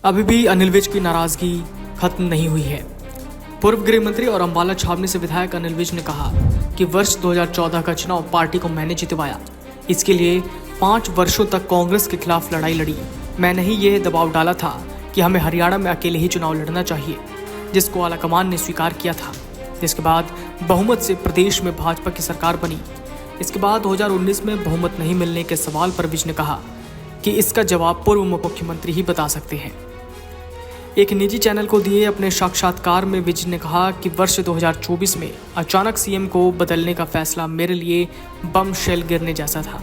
अभी भी अनिल विज की नाराजगी खत्म नहीं हुई है। पूर्व गृह मंत्री और अम्बाला छावनी से विधायक अनिल विज ने कहा कि वर्ष 2014 का चुनाव पार्टी को मैंने जितवाया। इसके लिए 5 वर्षों तक कांग्रेस के खिलाफ लड़ाई लड़ी। मैंने ही यह दबाव डाला था कि हमें हरियाणा में अकेले ही चुनाव लड़ना चाहिए, जिसको आलाकमान ने स्वीकार किया था। जिसके बाद बहुमत से प्रदेश में भाजपा की सरकार बनी। इसके बाद 2019 में बहुमत नहीं मिलने के सवाल पर विज ने कहा कि इसका जवाब पूर्व मुख्यमंत्री ही बता सकते हैं। एक निजी चैनल को दिए अपने साक्षात्कार में विज ने कहा कि वर्ष 2024 में अचानक सीएम को बदलने का फैसला मेरे लिए बम शेल गिरने जैसा था।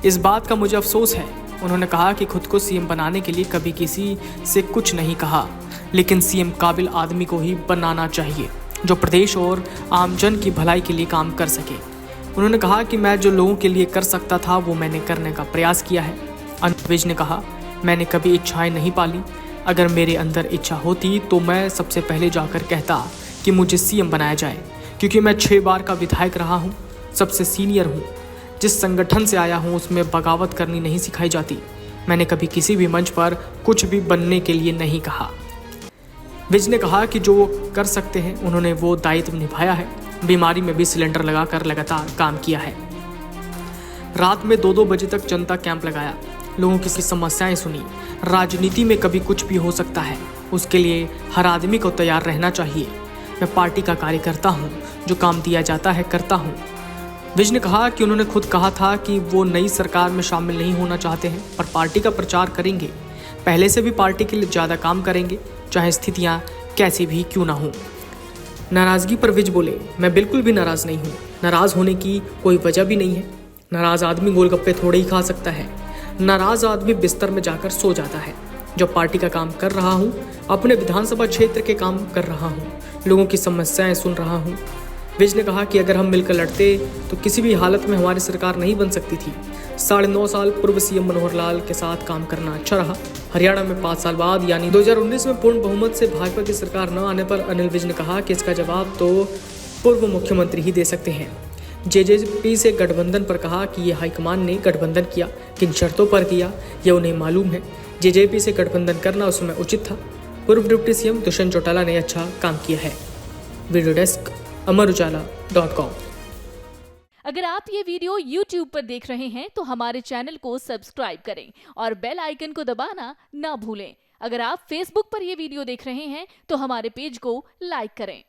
इस बात का मुझे अफसोस है। उन्होंने कहा कि खुद को सीएम बनाने के लिए कभी किसी से कुछ नहीं कहा, लेकिन सीएम काबिल आदमी को ही बनाना चाहिए जो प्रदेश और आमजन की भलाई के लिए काम कर सके। उन्होंने कहा कि मैं जो लोगों के लिए कर सकता था वो मैंने करने का प्रयास किया है। अनिल विज ने कहा, मैंने कभी इच्छाएं नहीं पाली। अगर मेरे अंदर इच्छा होती तो मैं सबसे पहले जाकर कहता कि मुझे सीएम बनाया जाए, क्योंकि मैं 6 बार का विधायक रहा हूँ, सबसे सीनियर हूँ। जिस संगठन से आया हूँ उसमें बगावत करनी नहीं सिखाई जाती। मैंने कभी किसी भी मंच पर कुछ भी बनने के लिए नहीं कहा। विज ने कहा कि जो वो कर सकते हैं उन्होंने वो दायित्व निभाया है। बीमारी में भी सिलेंडर लगाकर लगातार काम किया है। रात में 2-2 बजे तक जनता कैंप लगाया, लोगों की समस्याएं सुनी। राजनीति में कभी कुछ भी हो सकता है, उसके लिए हर आदमी को तैयार रहना चाहिए। मैं पार्टी का कार्यकर्ता हूं, जो काम दिया जाता है करता हूं। विज ने कहा कि उन्होंने खुद कहा था कि वो नई सरकार में शामिल नहीं होना चाहते हैं, पर पार्टी का प्रचार करेंगे। पहले से भी पार्टी के लिए ज़्यादा काम करेंगे, चाहे स्थितियाँ कैसी भी क्यों ना हो। नाराज़गी पर विज बोले, मैं बिल्कुल भी नाराज़ नहीं हूँ। नाराज़ होने की कोई वजह भी नहीं है। नाराज़ आदमी गोलगप्पे थोड़े ही खा सकता है। नाराज आदमी बिस्तर में जाकर सो जाता है। जब पार्टी का काम कर रहा हूँ, अपने विधानसभा क्षेत्र के काम कर रहा हूँ, लोगों की समस्याएं सुन रहा हूँ। विज ने कहा कि अगर हम मिलकर लड़ते तो किसी भी हालत में हमारी सरकार नहीं बन सकती थी। 9.5 साल पूर्व सीएम मनोहर लाल के साथ काम करना अच्छा रहा। हरियाणा में 5 साल बाद यानी 2019 में पूर्ण बहुमत से भाजपा की सरकार न आने पर अनिल विज ने कहा कि इसका जवाब तो पूर्व मुख्यमंत्री ही दे सकते हैं। जेजेपी से गठबंधन पर कहा कि ये हाईकमान ने गठबंधन किया, किन शर्तों पर किया ये उन्हें मालूम है। जेजेपी से गठबंधन करना उस समय उचित था। पूर्व डिप्टी सीएम दुष्यंत चौटाला ने अच्छा काम किया है। Video desk Amarujala dot com. अगर आप ये वीडियो YouTube पर देख रहे हैं तो हमारे चैनल को सब्सक्राइब करें और बेल आइकन को दबाना ना भूलें। अगर आप Facebook पर ये वीडियो देख रहे हैं तो हमारे पेज को लाइक करें।